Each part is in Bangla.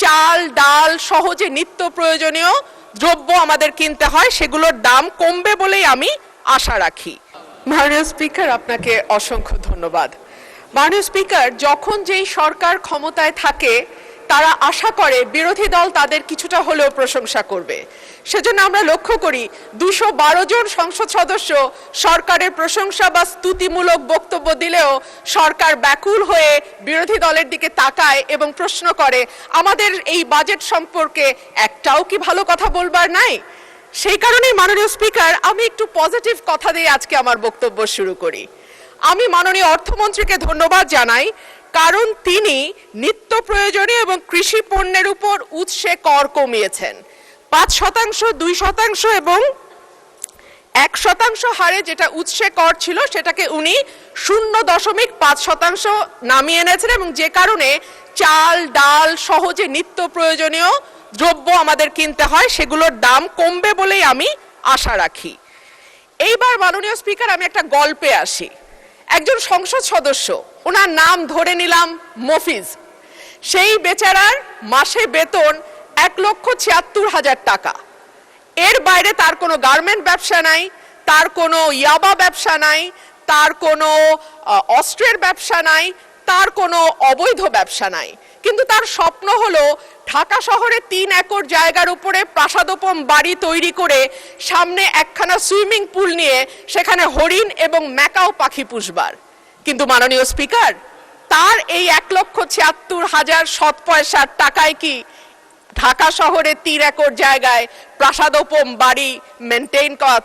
চাল ডাল সহ যে নিত্য প্রয়োজনীয় দ্রব্য আমাদের কিনতে হয় সেগুলোর দাম কমবে বলেই আমি আশা রাখি। মাননীয় স্পিকার, আপনাকে অসংখ্য ধন্যবাদ। মাননীয় স্পিকার, যখন যেই সরকার ক্ষমতায় থাকে তারা আশা করে বিরোধী দল তাদের কিছুটা হলেও প্রশংসা করবে। সেজন্য আমরা লক্ষ্য করি 212 জন সংসদ সদস্য সরকারের প্রশংসা বা স্তুতিমূলক বক্তব্য দিলেও সরকার ব্যাকুল হয়ে বিরোধী দলের দিকে তাকায় এবং প্রশ্ন করে, আমাদের এই বাজেট সম্পর্কে একটাও কি ভালো কথা বলবার নাই? সেই কারণেই মাননীয় স্পিকার, আমি একটু পজিটিভ কথা দিয়ে আজকে আমার বক্তব্য শুরু করি। আমি মাননীয় অর্থমন্ত্রীকে ধন্যবাদ জানাই, কারণ তিনি নিত্য প্রয়োজনীয় এবং কৃষি পণ্যের উপর উৎসে কর কমিয়েছেন। 5%, 2% এবং 1% হারে যেটা উৎসে কর ছিল সেটাকে উনি 0.5% নামিয়ে এনেছেন, এবং যে কারণে চাল ডাল সহ যে নিত্য প্রয়োজনীয় দ্রব্য আমাদের কিনতে হয় সেগুলোর দাম কমবে বলেই আমি আশা রাখি। এইবার মাননীয় স্পিকার, আমি একটা গল্পে আসি। একজন সংসদ সদস্য, ওনার নাম ধরে নিলাম মফিজ, সেই বেচারার মাসে বেতন 1,76,000 টাকা। এর বাইরে তার কোনো গার্মেন্ট ব্যবসা নাই, তার কোনো ইয়াবা ব্যবসা নাই, তার কোনো অস্ত্রের ব্যবসা নাই, তার কোনো অবৈধ ব্যবসা নাই। কিন্তু তার স্বপ্ন হলো ঢাকা শহরে 3 একর জায়গার উপরে প্রাসাদোপম বাড়ি তৈরি করে সামনে একখানা সুইমিং পুল নিয়ে সেখানে হরিণ এবং ম্যাকাও পাখি পুষবার। কিন্তু মাননীয় স্পিকার, তার এই 1,76,000 সৎ পয়সার টাকায় কি ঢাকা শহরে 3 একর জায়গায় প্রাসাদোপম বাড়ি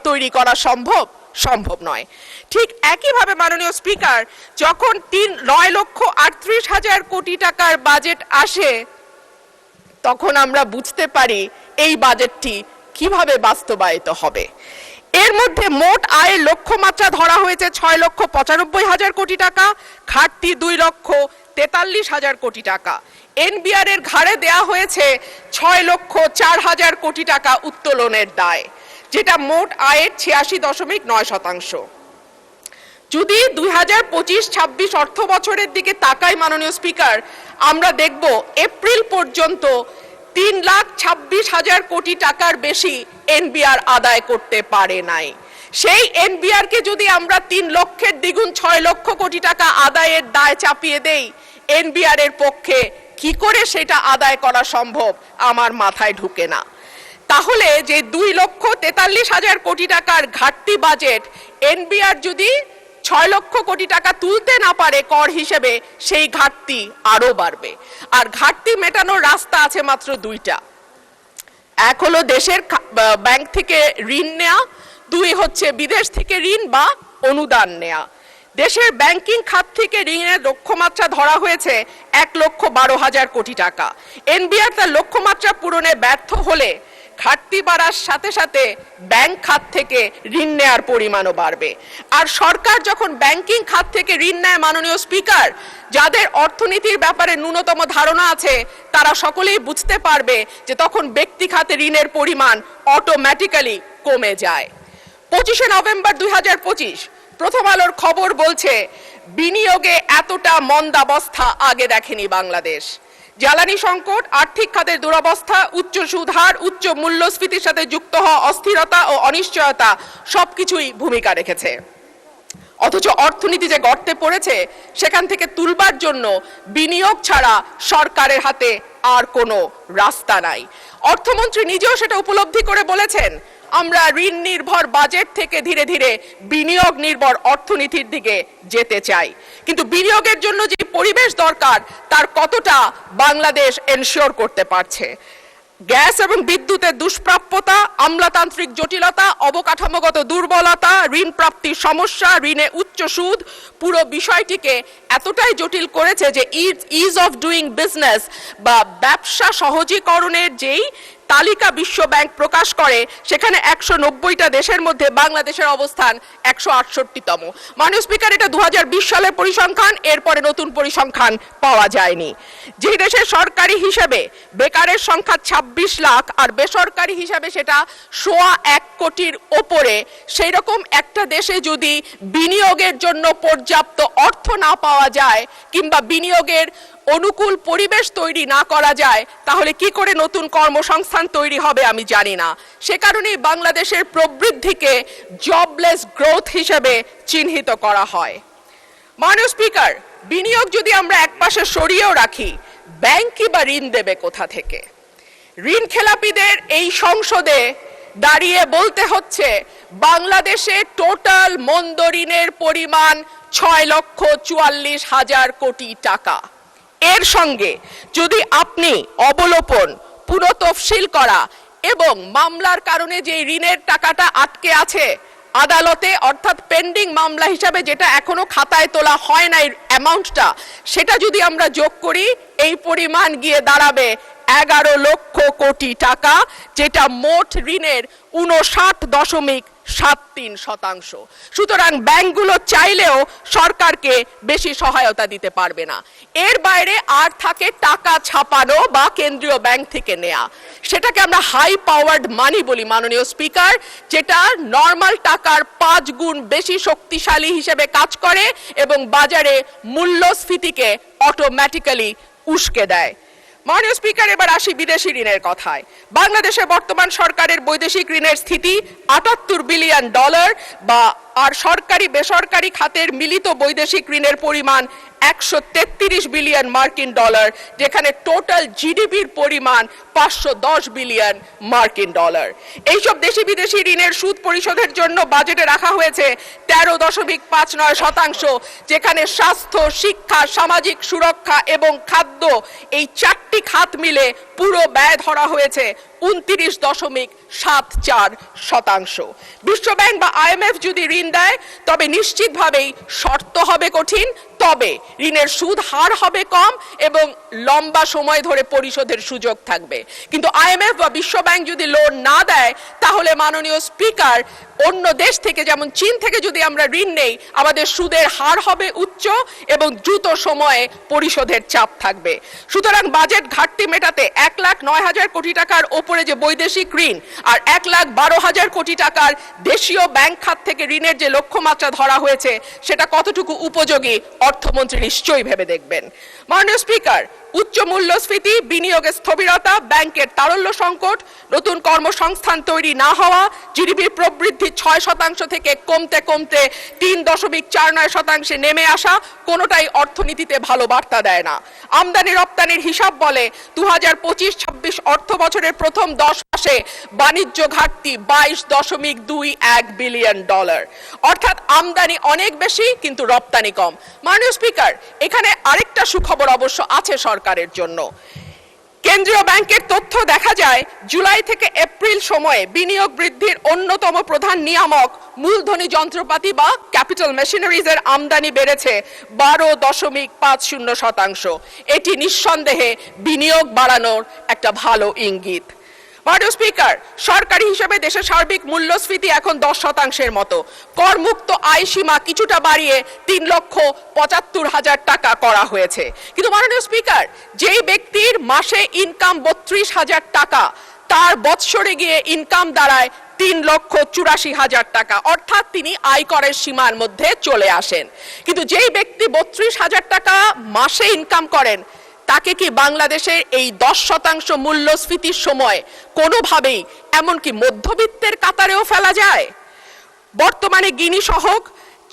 তৈরি করা সম্ভব? সম্ভব নয়। ঠিক একইভাবে মাননীয় স্পিকার, যখন 9,38,000 কোটি টাকার বাজেট আসে তখন আমরা বুঝতে পারি এই বাজেটটি কিভাবে বাস্তবায়িত হবে। এর মধ্যে মোট আয়ের লক্ষ্যমাত্রা ধরা হয়েছে 6,95,000 কোটি টাকা, ঘাটতি 2,43,000 কোটি টাকা। এনবিআর এর ঘাড়ে দেয়া হয়েছে 6,04,000 কোটি টাকা উত্তোলনের দায়, যেটা মোট আয়ের 86.9%। যদি 2025-26 অর্থ বছরের দিকে তাকাই মাননীয় স্পিকার, আমরা দেখব এপ্রিল পর্যন্ত 3,26,000 কোটি টাকার বেশি এনবিআর আদায় করতে পারে নাই। সেই এনবিআর কে যদি আমরা 3 লক্ষের দ্বিগুণ 6 লক্ষ কোটি টাকা আদায়ের দায় চাপিয়ে দেই, এনবিআর এর পক্ষে কি করে সেটা আদায় করা সম্ভব আমার মাথায় ঢুকে না। তাহলে যে 2,43,000 কোটি টাকার ঘাটতি বাজেট, এনবিআর যদি 6 লক্ষ কোটি টাকা তুলতে না পারে কর হিসেবে, সেই ঘাটতি আরো বাড়বে। আর ঘাটতি মেটানোর রাস্তা আছে মাত্র 2টা। এক হলো দেশের ব্যাংক থেকে ঋণ নেয়া, 2 হচ্ছে বিদেশ থেকে ঋণ বা অনুদান নেয়া। দেশের ব্যাংকিং খাত থেকে ঋণের লক্ষ্যমাত্রা ধরা হয়েছে 1,12,000 কোটি টাকা। এনবিআর তার লক্ষ্যমাত্রা পূরণে ব্যর্থ হলে ঘাটতি বাড়ার সাথে সাথে ব্যাংক খাত থেকে ঋণ নেয়ার পরিমাণও বাড়বে। আর সরকার যখন ব্যাংকিং খাত থেকে ঋণ নেয় মাননীয় স্পিকার, যাদের অর্থনীতির ব্যাপারে ন্যূনতম ধারণা আছে তারা সকলেই বুঝতে পারবে যে তখন ব্যক্তি খাতে ঋণের পরিমাণ অটোমেটিক্যালি কমে যায়। 25শে নভেম্বর 2025 প্রথম আলোর খবর বলছে, বিনিয়োগে এতটা মন্দাবস্থা আগে দেখেনি বাংলাদেশ। জ্বালানি সংকট, আর্থিক খাতের দুরবস্থা, উচ্চ সুদ হার, উচ্চ মূল্যস্ফীতির সাথে যুক্ত হওয়া অস্থিরতা ও অনিশ্চয়তা সবকিছুই ভূমিকা রেখেছে। অথচ অর্থনীতি যে গর্তে পড়েছে সেখান থেকে তুলবার জন্য বিনিয়োগ ছাড়া সরকারের হাতে আর কোনো রাস্তা নাই। অর্থমন্ত্রী নিজেও সেটা উপলব্ধি করে বলেছেন, আমরা ঋণ নির্ভর বাজেট থেকে ধীরে ধীরে বিনিয়োগ নির্ভর অর্থনীতির দিকে যেতে চাই। কিন্তু বিনিয়োগের জন্য যে পরিবেশ দরকার তার কতটা বাংলাদেশ এনশিওর করতে পারছে? গ্যাস এবং বিদ্যুতের দুষ্প্রাপ্যতা, আমলাতান্ত্রিক জটিলতা, অবকাঠামোগত দুর্বলতা, ঋণ প্রাপ্তির সমস্যা, ঋণে উচ্চ সুদ পুরো বিষয়টিকে এতটাই জটিল করেছে যে ইজ অফ ডুইং বিজনেস বা ব্যবসা সহজীকরণের যেই তালিকা বিশ্ব ব্যাংক প্রকাশ করে সেখানে 190টা দেশের মধ্যে বাংলাদেশের অবস্থান 168তম। মাননীয় স্পিকার, এটা 2020 সালের পরিসংখ্যান, এরপরে নতুন পরিসংখ্যান পাওয়া যায়নি। যে দেশের সরকারি হিসাবে বেকারের সংখ্যা 26 লাখ আর বেসরকারি হিসাবে সেটা 1.25 কোটির ওপরে, সেই রকম একটা দেশে যদি বিনিয়োগের জন্য পর্যাপ্ত অর্থ না পাওয়া যায় কিংবা বিনিয়োগের অনুকূল পরিবেশ তৈরি না করা যায় তাহলে কি করে নতুন কর্মসংস্থান তৈরি হবে আমি জানি না। সে কারণেই বাংলাদেশের প্রবৃদ্ধিকে জবলেস গ্রোথ হিসেবে চিহ্নিত করা হয়। মাননীয় স্পিকার, বিনিয়োগ যদি আমরা একপাশে সরিয়েও রাখি, ব্যাংক কি বা ঋণ দেবে কোথা থেকে? ঋণ খেলাপিদের এই সংসদে দাঁড়িয়ে বলতে হচ্ছে বাংলাদেশে টোটাল মন্দ ঋণের পরিমাণ 6,44,000 কোটি টাকা। এর সঙ্গে যদি আপনি অবলোপন, পুনঃতফসিল করা এবং মামলার কারণে যে ঋণের টাকাটা আটকে আছে আদালতে, অর্থাৎ পেন্ডিং মামলা হিসাবে যেটা এখনো খাতায় তোলা হয় নাই অ্যামাউন্টটা, সেটা যদি আমরা যোগ করি এই পরিমাণ গিয়ে দাঁড়াবে 11 লক্ষ কোটি টাকা, যেটা মোট ঋণের 59.73%। সুতরাং ব্যাংকগুলো চাইলেও সরকারকে বেশি সহায়তা দিতে পারবে না। এর বাইরে আর থাকে টাকা ছাপানো বা কেন্দ্রীয় ব্যাংক থেকে নেয়া, সেটাকে আমরা হাই পাওয়ার্ড মানি বলি মাননীয় স্পিকার, যেটা নর্মাল টাকার 5 গুণ বেশি শক্তিশালী হিসেবে কাজ করে এবং বাজারে মূল্যস্ফীতিকে অটোমেটিক্যালি উস্কে দেয়। মাননীয় স্পিকার, এবার আসি বিদেশি ঋণের কথায়। বাংলাদেশে বর্তমান সরকারের বৈদেশিক ঋণের স্থিতি $78 বিলিয়ন আর সরকারি বেসরকারি খাতের মিলিত বৈদেশিক ঋণের পরিমাণ $133 বিলিয়ন, যেখানে টোটাল জিডিপির পরিমাণ $510 বিলিয়ন। এইসব দেশি বিদেশি ঋণের সুদ পরিশোধের জন্য বাজেটে রাখা হয়েছে 13.59%, যেখানে স্বাস্থ্য, শিক্ষা, সামাজিক সুরক্ষা এবং খাদ্য এই 4টি খাত মিলে পুরো ব্যয় ধরা হয়েছে 29.74%। বিশ্বব্যাংক বা IMF যদি ঋণ দেয় তবে নিশ্চিতভাবেই শর্ত হবে কঠিন, তবে ঋণের সুদ হার হবে কম এবং লম্বা সময় ধরে পরিশোধের সুযোগ থাকবে। কিন্তু IMF বা বিশ্বব্যাংক যদি লোন না দেয় তাহলে মাননীয় স্পিকার, অন্য দেশ থেকে যেমন চীন থেকে যদি আমরা ঋণ নেই, আমাদের সুদের হার হবে উচ্চ এবং দ্রুত সময়ে পরিশোধের চাপ থাকবে। সুতরাং বাজেট ঘাটতি মেটাতে 1,09,000 কোটি টাকার ওপরে যে বৈদেশিক ঋণ আর 1,12,000 কোটি টাকার দেশীয় ব্যাংক খাত থেকে ঋণের যে লক্ষ্যমাত্রা ধরা হয়েছে সেটা কতটুকু উপযোগী অর্থমন্ত্রী নিশ্চয়ই ভেবে দেখবেন। মাননীয় স্পিকার, উচ্চ মূল্যস্ফীতি, বিনিয়োগের স্থবিরতা, ব্যাংকের তারল্য সংকট, নতুন কর্মসংস্থান তৈরি না হওয়া, জিডিপির প্রবৃদ্ধি 6% থেকে কমতে কমতে 3.49% নেমে আসা কোনোটাই অর্থনীতিতে ভালো বার্তা দেয় না। আমদানি রপ্তানির হিসাব বলে 2025-26 অর্থ বছরের প্রথম 10 মাসে বাণিজ্য ঘাটতি $22.21 বিলিয়ন, অর্থাৎ আমদানি অনেক বেশি কিন্তু রপ্তানি কম। মাননীয় স্পিকার, এখানে আরেকটা সুখবর অবশ্য আছে সরকারের জন্য। কেন্দ্রীয় ব্যাংকের তথ্য দেখা যায় জুলাই থেকে এপ্রিল সময়ে বিনিয়োগ বৃদ্ধির অন্যতম প্রধান নিয়ামক মূলধনী যন্ত্রপাতি বা ক্যাপিটাল মেশিনারিজের আমদানি বেড়েছে 12.50%। এটি নিঃসন্দেহে বিনিয়োগ বাড়ানোর একটা ভালো ইঙ্গিত। মাননীয় স্পিকার, সরকারি হিসেবে দেশের সার্বিক মূল্যস্ফীতি এখন 10%-এর মতো। করমুক্ত আয় সীমা কিছুটা বাড়িয়ে 3,75,000 টাকা করা হয়েছে। কিন্তু মাননীয় স্পিকার, যেই ব্যক্তির মাসে ইনকাম 32,000 টাকা, তার বৎসরে গিয়ে ইনকাম দাঁড়ায় 3,84,000 টাকা, অর্থাৎ তিনি আয়করের সীমার মধ্যে চলে আসেন। কিন্তু যেই ব্যক্তি 32,000 টাকা মাসে ইনকাম করেন, তাকে কি বাংলাদেশের এই 10% মূল্যস্ফীতির সময় কোনোভাবেই এমনকি মধ্যবিত্তের কাতারেও ফেলা যায়? বর্তমানে গিনি সহগ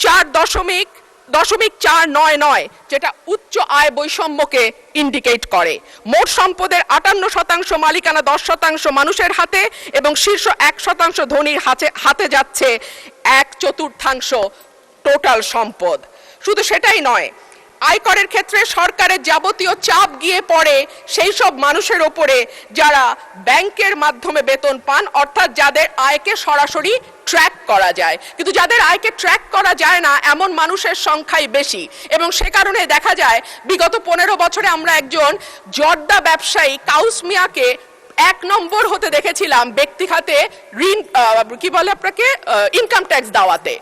4.499, যেটা উচ্চ আয় বৈষম্যকে ইন্ডিকেট করে। মোট সম্পদের 58% মালিকানা 10% মানুষের হাতে এবং শীর্ষ 1% ধনীর হাতে যাচ্ছে 1/4 টোটাল সম্পদ। শুধু সেটাই নয়, আয়করের ক্ষেত্রে সরকারের যাবতীয় চাপ গিয়ে পড়ে সেই সব মানুষের ওপরে যারা ব্যাংকের মাধ্যমে বেতন পান, অর্থাৎ যাদের আয়কে সরাসরি ট্র্যাক করা যায়। কিন্তু যাদের আয়কে ট্র্যাক করা যায় না এমন মানুষের সংখ্যাই বেশি এবং সে কারণে দেখা যায় বিগত 15 বছরে আমরা একজন জর্দা ব্যবসায়ী কাউস মিয়াকে 1 নম্বর হতে দেখেছিলাম ব্যক্তি খাতে ঋণ ইনকাম ট্যাক্স দেওয়াতে।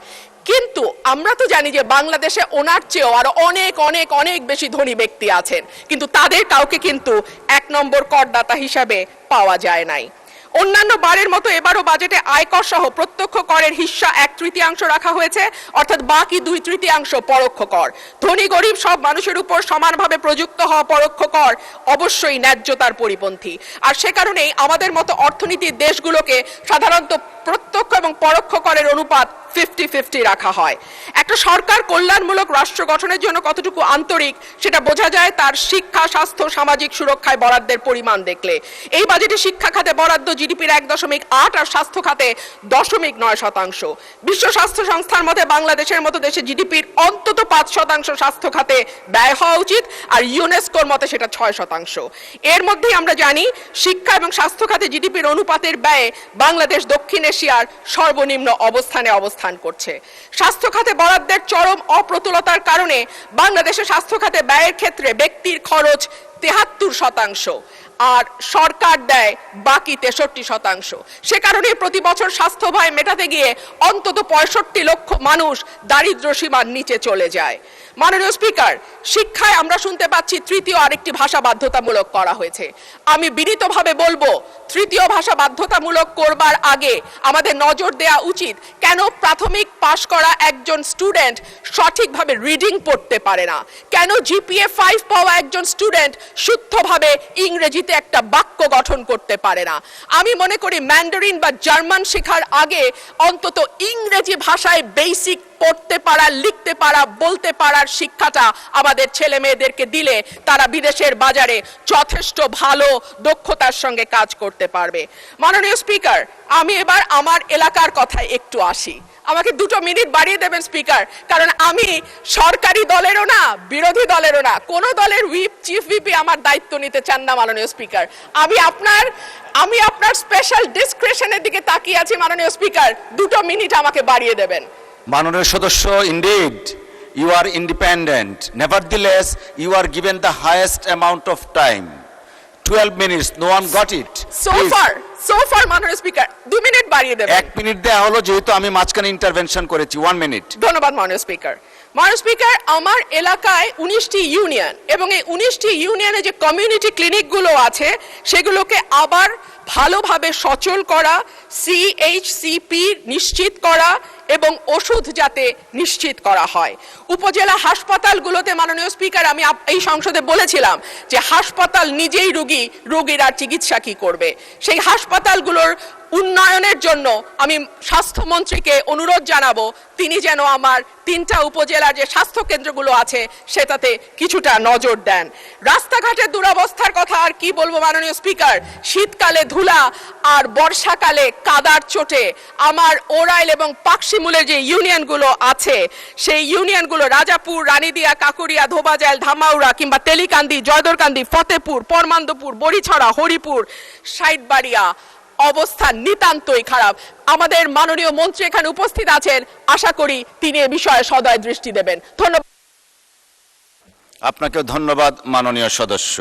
কিন্তু আমরা তো জানি যে বাংলাদেশে ওনার চেয়েও আরো অনেক অনেক অনেক বেশি ধনী ব্যক্তি আছেন, কিন্তু তাদের কাউকে কিন্তু 1 নম্বর করদাতা হিসাবে পাওয়া যায় নাই। অন্যান্য বারের মতো এবারও বাজেটে আয়কর সহ প্রত্যক্ষ করের হিস্সা 1/3 রাখা হয়েছে, অর্থাৎ বাকি 2/3 পরোক্ষ কর। ধনী গরিব সব মানুষের উপর সমানভাবে প্রযুক্ত হওয়া পরোক্ষ কর অবশ্যই ন্যায্যতার পরিপন্থী। আর সে কারণেই আমাদের মতো অর্থনীতির দেশগুলোকে সাধারণত প্রত্যক্ষ এবং পরোক্ষ করের অনুপাত 50-50 রাখা হয়। একটা সরকার কল্যাণমূলক রাষ্ট্র গঠনের জন্য কতটুকু আন্তরিক সেটা বোঝা যায় তার শিক্ষা, স্বাস্থ্য, সামাজিক সুরক্ষায় বরাদ্দের পরিমাণ দেখলে। এই বাজেটে শিক্ষা খাতে বরাদ্দ জিডিপির 1.8 আর স্বাস্থ্য খাতে 0.9%। বিশ্ব স্বাস্থ্য সংস্থার মতে বাংলাদেশের মতো দেশে জিডিপির অন্তত 5% স্বাস্থ্য খাতে ব্যয় হওয়া উচিত, আর ইউনেস্কোর মতে সেটা 6%। এর মধ্যেই আমরা জানি শিক্ষা এবং স্বাস্থ্য খাতে জিডিপির অনুপাতের ব্যয়ে বাংলাদেশ দক্ষিণ এশিয়ার সর্বনিম্ন অবস্থানে অবস্থান করছে। স্বাস্থ্য খাতে বরাদ্দের চরম অপ্রতুলতার কারণে বাংলাদেশে স্বাস্থ্য খাতে ব্যয়ের ক্ষেত্রে ব্যক্তির খরচ 73% আর সরকার দেয় বাকি 63%। সে কারণে প্রতি বছর স্বাস্থ্য ব্যয় মেটাতে গিয়ে অন্তত 65 লক্ষ মানুষ দারিদ্র সীমার নিচে চলে যায়। মাননীয় স্পিকার, শিক্ষায় আমরা শুনতে পাচ্ছি তৃতীয় আরেকটি ভাষা বাধ্যতামূলক করা হয়েছে। আমি বিনীতভাবে বলবো, তৃতীয় ভাষা বাধ্যতামূলক করবার আগে আমাদের নজর দেওয়া উচিত কেন প্রাথমিক পাশ করা একজন স্টুডেন্ট সঠিকভাবে রিডিং পড়তে পারে না, কেন জিপিএ 5 পাওয়া একজন স্টুডেন্ট শুদ্ধভাবে ইংরেজিতে একটা বাক্য গঠন করতে পারে না। আমি মনে করি ম্যান্ডারিন বা জার্মান শেখার আগে অন্তত ইংরেজি ভাষায় বেসিক পড়তে পারা, লিখতে পারা, বলতে পারার শিক্ষাটা আমাদের ছেলে মেয়েদেরকে দিলে তারা বিদেশের বাজারে যথেষ্ট ভালো দক্ষতার সঙ্গে কাজ করতে পারবে। মাননীয় স্পিকার, আমি এবার আমার এলাকার কথায় একটু আসি। আমাকে 2 মিনিট বাড়িয়ে দেবেন স্পিকার, কারণ আমি সরকারি দলেরও না, বিরোধী দলেরও না, কোন দলের হুইপ, চিফ হুইপই আমার দায়িত্ব নিতে চান না। মাননীয় স্পিকার, আমি আপনার স্পেশাল ডিসক্রিশনের দিকে তাকিয়ে আছি। মাননীয় স্পিকার, 2 মিনিট আমাকে বাড়িয়ে দেবেন। মাননীয় সদস্য, indeed you are independent, nevertheless you are given the highest amount of time, 12 minutes, no one got it. So far মাননীয় স্পিকার 2 মিনিট বাড়িয়ে দেবেন। 1 মিনিট দেয়া হলো, যেহেতু আমি মাঝখানে ইন্টারভেনশন করেছি। 1 মিনিট। ধন্যবাদ মাননীয় স্পিকার। মাননীয় স্পিকার, আমার এলাকায় 19টি ইউনিয়ন এবং এই 19টি ইউনিয়নে যে কমিউনিটি ক্লিনিকগুলো আছে সেগুলোকে আবার ভালোভাবে সচল করা, CHCP নিশ্চিত করা এবং ওষুধ যাতে নিশ্চিত করা হয়। উপজেলা হাসপাতালগুলোতে মাননীয় স্পিকার, আমি এই সংসদে বলেছিলাম যে হাসপাতাল নিজেই রোগীর আর চিকিৎসা কি করবে। সেই হাসপাতালগুলোর উন্নয়নের জন্য আমি স্বাস্থ্যমন্ত্রীকে অনুরোধ জানাবো তিনি যেন আমার 3টা উপজেলার যে স্বাস্থ্য কেন্দ্রগুলো আছে সেটাতে কিছুটা নজর দেন। রাস্তাঘাটের দুরবস্থার কথা আর কি বলবো মাননীয় স্পিকার, শীতকালে ধুলা আর বর্ষাকালে কাদার চোটে আমার ওরাইল এবং পাকশিমুলের যে ইউনিয়নগুলো আছে সেই ইউনিয়নগুলো রাজাপুর, রানীদিয়া, কাকুরিয়া, ধোবাজাইল, ধামাউড়া কিংবা তেলিকান্দি, জয়দরকান্দি, ফতেপুর, পরমান্দপুর, বড়িছড়া, হরিপুর, সাইটবাড়িয়া অবস্থা নিতান্তই খারাপ। আমাদের মাননীয় মন্ত্রী এখানে উপস্থিত আছেন, আশা করি তিনি এ বিষয়ে সদয় দৃষ্টি দেবেন। ধন্যবাদ। আপনাকে ধন্যবাদ মাননীয় সদস্য।